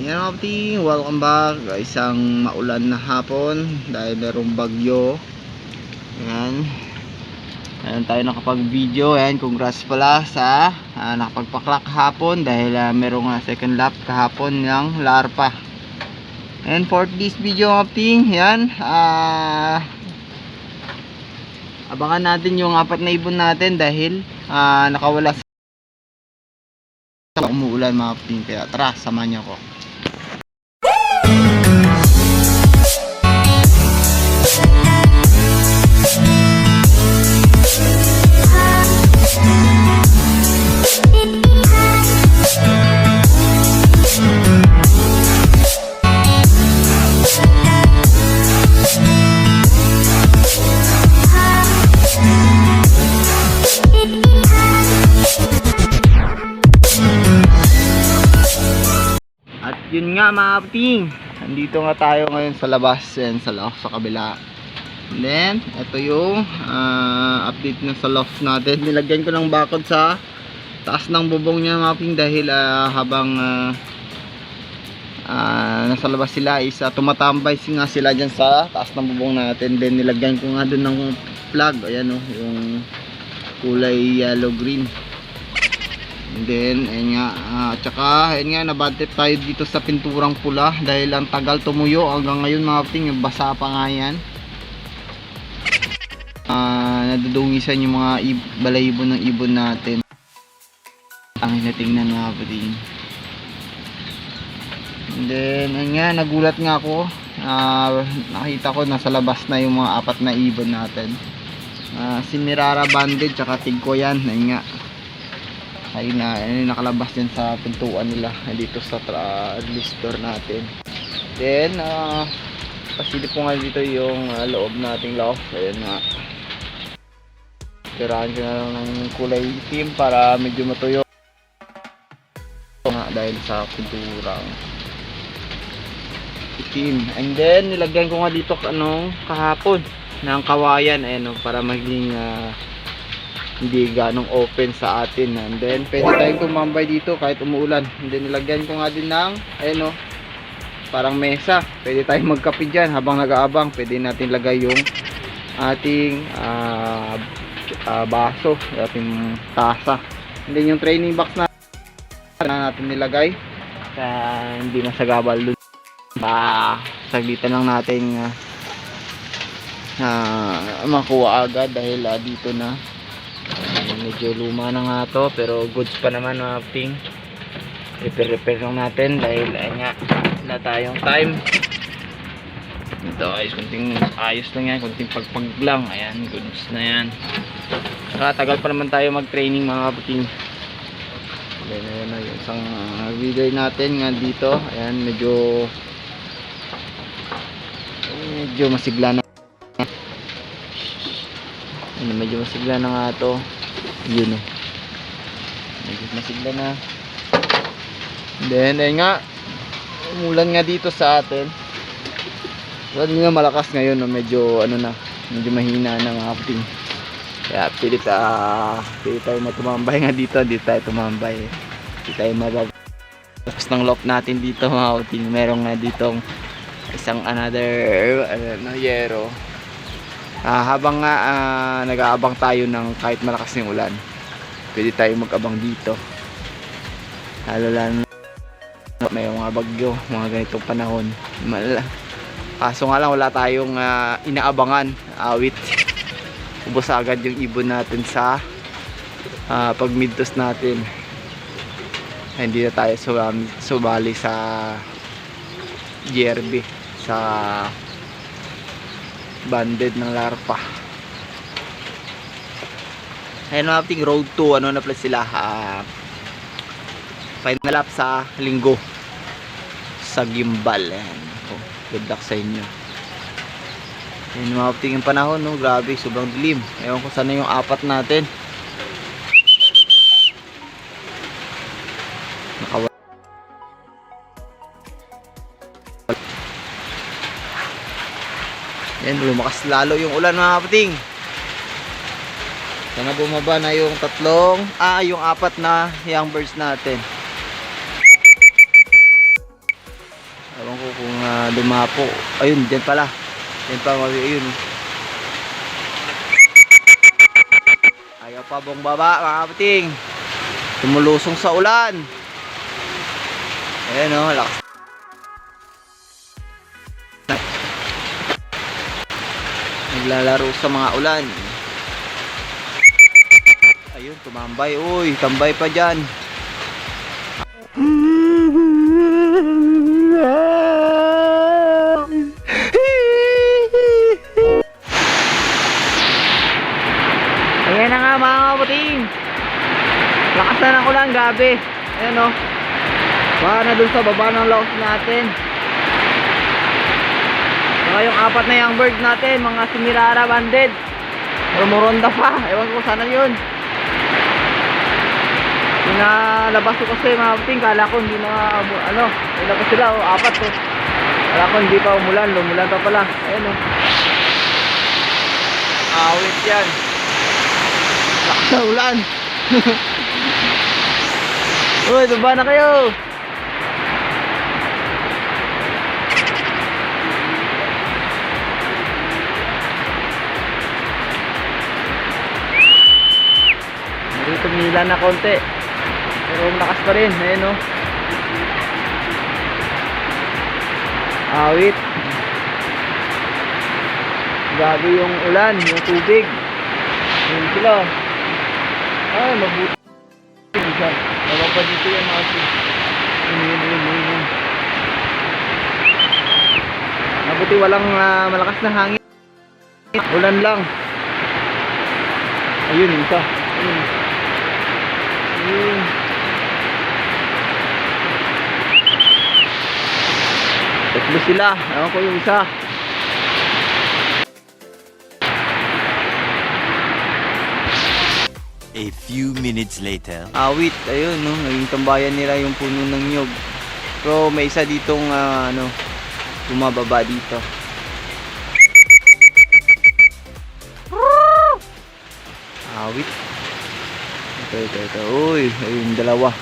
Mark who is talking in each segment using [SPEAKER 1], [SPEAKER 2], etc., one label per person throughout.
[SPEAKER 1] Yan mga kapatid, welcome back. Isang maulan na hapon dahil merong bagyo. Ayan. Ayan tayo nakapag-video. Ayan, congrats pala sa nakapagpaklak kahapon dahil merong second lap kahapon ng larpa. And for this video mga kapatid, ayan, abangan natin yung apat na ibon natin dahil nakawala sa umuulan mga kapatid. Kaya tara, samahan niyo ako. At yun nga mga kapatid, nandito nga tayo ngayon sa labas and sa loft sa kabila. And then ito yung update na sa loft natin. Nilagyan ko ng bakod sa taas ng bubong niya mga kapatid dahil habang nasa labas sila is tumatambay nga sila dyan sa taas ng bubong natin. Then nilagyan ko nga dun ng plug, ayan o, yung kulay yellow green. And then ayun nga, tsaka ayun nga, nabadtip tayo dito sa pinturang pula dahil ang tagal tumuyo hanggang ngayon mga kapatid, basa pa nga yan. Nadudungisan yung mga balaibon ng ibon natin. Ang hinatingnan mga kapatid. And then ayun nga, nagulat nga ako, nakita ko nasa labas na yung mga apat na ibon natin. Si Mirara Banded tsaka Tigko yan. Ayun nga, ayun na, nakalabas din sa pintuan nila dito sa store natin. Then pasilip ko nga dito yung loob nating loft. Ayun nga, tirahan ko na lang ng kulay itim para medyo matuyo nga dahil sa pinturang itim. And then nilagyan ko nga dito kahapon ng kawayan, ayun, para maging hindi ganong open sa atin. And then pwede tayong tumambay dito kahit umuulan. And then nilagyan ko nga din ng ayun, parang mesa, pwede tayong magkape dyan habang nag-aabang. Pwede natin lagay yung ating baso, ating tasa. And then yung training box na natin nilagay hindi masagabal dun. Saglitan lang natin makuha agad dahil dito na medyo luma na nga to, pero goods pa naman mga kapatid. Repair lang natin dahil ayun nga, wala tayong time. Ito ay kunting ayos lang yan, kunting pagpag lang. Ayan, goods na yan. Tagal pa naman tayo mag training mga kapatid. Ayan na yung isang video natin nga dito. Ayan, medyo masigla na. Medyo masigla na nga to. Yun, medyo masigla na. Then ayun nga, umulan nga dito sa atin. Wala nga malakas ngayon, medyo medyo mahina na mga kapatid. Kaya pilit tayo matumambay nga dito. Dito tayo tumambay, hindi tayo tapos ng loft natin dito mga kapatid. Meron nga ditong isang another yero. Habang nga nag-aabang tayo ng kahit malakas ng ulan, pwede tayo mag-abang dito. Lalo may mga bagyo, mga ganitong panahon. Kaso nga lang wala tayong inaabangan, awit. Ubos agad yung ibon natin sa pag-midtoss natin. Hindi na tayo sumali sa GRB, sa banded ng larpa. Ayun mga kapatid, road to na pala sila, final lap sa linggo sa gimbal. Ayan, good luck sa inyo. Ayun mga kapatid, yung panahon, grabe, sobrang dilim. Ewan ko sana yung apat natin. Yan, lumakas lalo yung ulan mga kapatid. Sana bumaba na yung yung apat na young birds natin. dumapo. Ayun, dyan pala. Dyan pa, ayun. Ayaw pa bong baba, mga kapating. Tumulusong sa ulan. Ayan o, lakas. Naglalaro sa mga ulan. Ayun, tumambay. Uy, tambay pa dyan. Ayan na nga mga kapating. Lakas na ng ulan, gabi. Ayan o. Baka na dun sa baba ng laos natin. Saka yung apat na young bird natin, mga Semirara banded. Rumuronda pa. Ewan ko sana yun. Pinalabas ko kasi mga kapating. Kala ko hindi na ano. Ilabas sila o, apat o. Kala ko hindi pa umulan. Lumulan pa pala. Ayan o. Awit yan. Lakas na ulan. Uy, baba na kayo. Dito tumila na konti. Pero malakas pa rin. Ayan o. Awit. Grabe yung ulan, yung tubig. Ayan sila. Ay, mabuti. Ewan pa dito yan mga kasi. Yun. Mabuti walang malakas na hangin. Ulan lang. Ayun, isa. Ayun. Tatlo sila. Ewan ko yung isa.
[SPEAKER 2] A few minutes later.
[SPEAKER 1] Awit, ayun no, naging tambayan nila yung puno ng nyog. Pero may isa ditong ano, bumababa dito. Awit. Ito. Uy, ayun dalawa.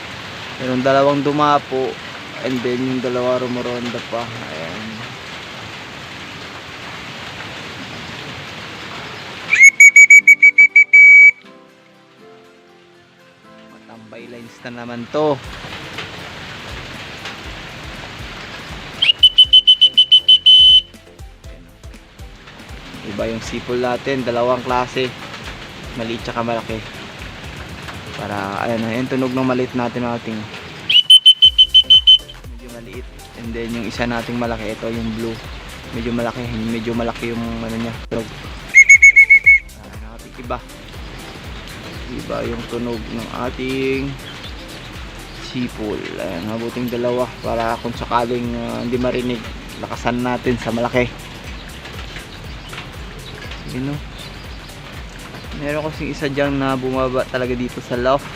[SPEAKER 1] Meron dalawang dumapo and then yung dalawa rumuronda pa. Ayan. Tambay lines na naman to. Iba yung sipol natin, dalawang klase, maliit tsaka malaki. Para ayan tunog ng maliit natin natin. Medyo maliit, and then yung isa nating malaki, ito yung blue. Medyo malaki yung ano niya, tunog. Nakatikiba. Iba yung tunog ng ating sipol. Ayan, mabuting dalawa para kung sakaling hindi marinig, lakasan natin sa malaki. Yun o. Meron kasing isa dyan na bumaba talaga dito sa loft.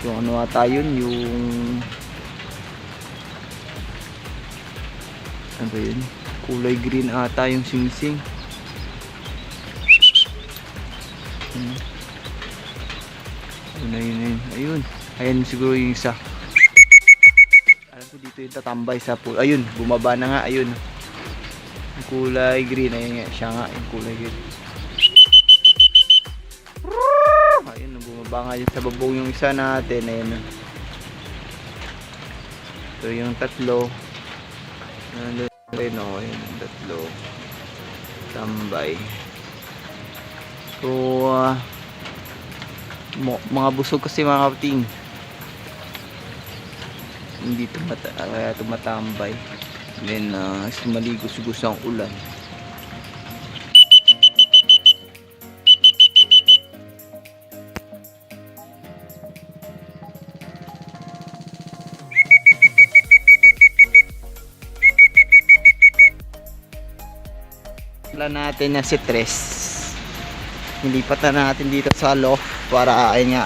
[SPEAKER 1] Yung ano ata yun, yung ano ba yun? Kulay green ata yung singsing. Ayun. Ayan siguro yung isa. Alam ko dito yung tatambay sa pool. Ayun, bumaba na nga. Ayun. Yung kulay green. Ayun nga. Siya nga yung kulay green. Ayun, bumaba nga yun sa babong yung isa natin. Ayun. Ito yung tatlo. Ayun o. Ayun yung tatlo. Tambay. So, mga busog kasi mga kapating, hindi tumatambay. Then maligos-gos ang ulan. Plan natin na si Tres, nilipat na natin dito sa loft para ay nga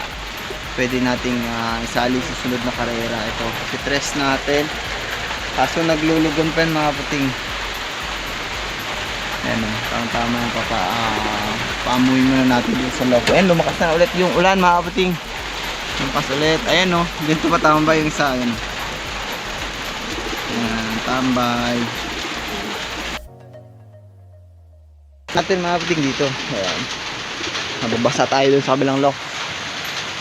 [SPEAKER 1] pwede nating isali sa sunod na karera. Ito si Tres natin, kaso naglulugon pa yun mga puting. Ayan o, tama yung paamuin muna natin dito sa loft. Ayan, lumakas na ulit yung ulan mga puting, lumakas ulit. Ayan o, dito pa tambay yung isa. Ayan, tambay. natin mga kapiting dito. Ayan. Nababasa tayo dun sa kabilang lock.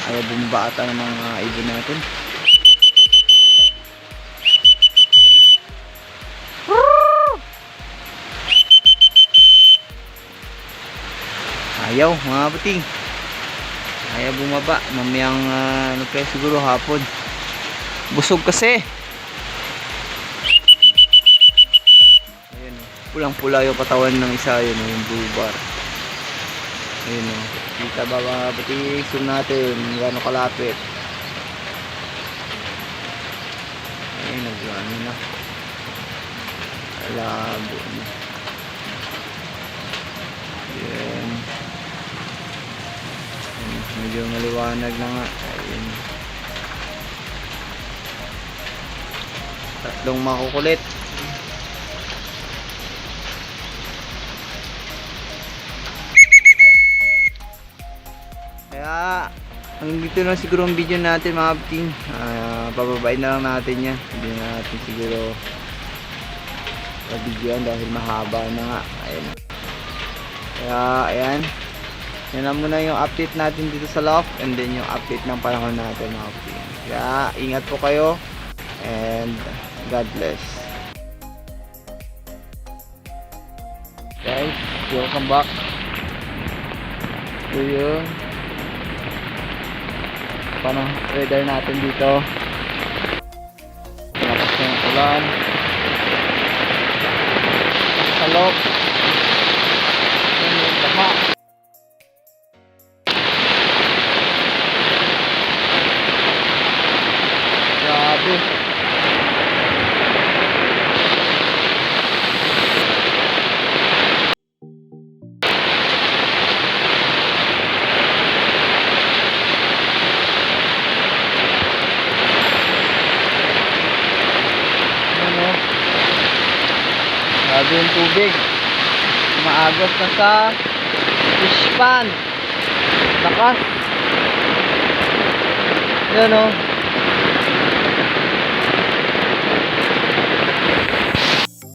[SPEAKER 1] Ayaw bumaba ata ng mga ibon natin. Ayaw mga kapiting. Ayaw bumaba. Mamayang ano kaya siguro hapon. Busog kasi. Ayan o. Pulang-pula yung katawan ng isa. Yun o, yung blue bar. Ayun o. Kita ba mga kapiting? Zoom natin. Gano'ng kalapit. Ayun, nag-ano na. Labo na. Ayan. Medyo maliwanag na nga. Ayun. Tatlong makukulit. Kaya hanggang dito na siguro ang video natin mga kapiting. Pababain na lang natin yan. Hindi na natin siguro pabidyoan dahil mahaba na nga. Ayun. Kaya ayan. Yan lang muna yung update natin dito sa loft, and then yung update ng panahon natin mga kapiting. Kaya ingat po kayo and God bless. Guys, welcome back. So yun, paano weather natin dito. Malakas na yung ulan sa loft. Yun yung tama. Grabe. Ano? Grabe yung tubig. Maagos na sa fish pan. Lakas. Yan o.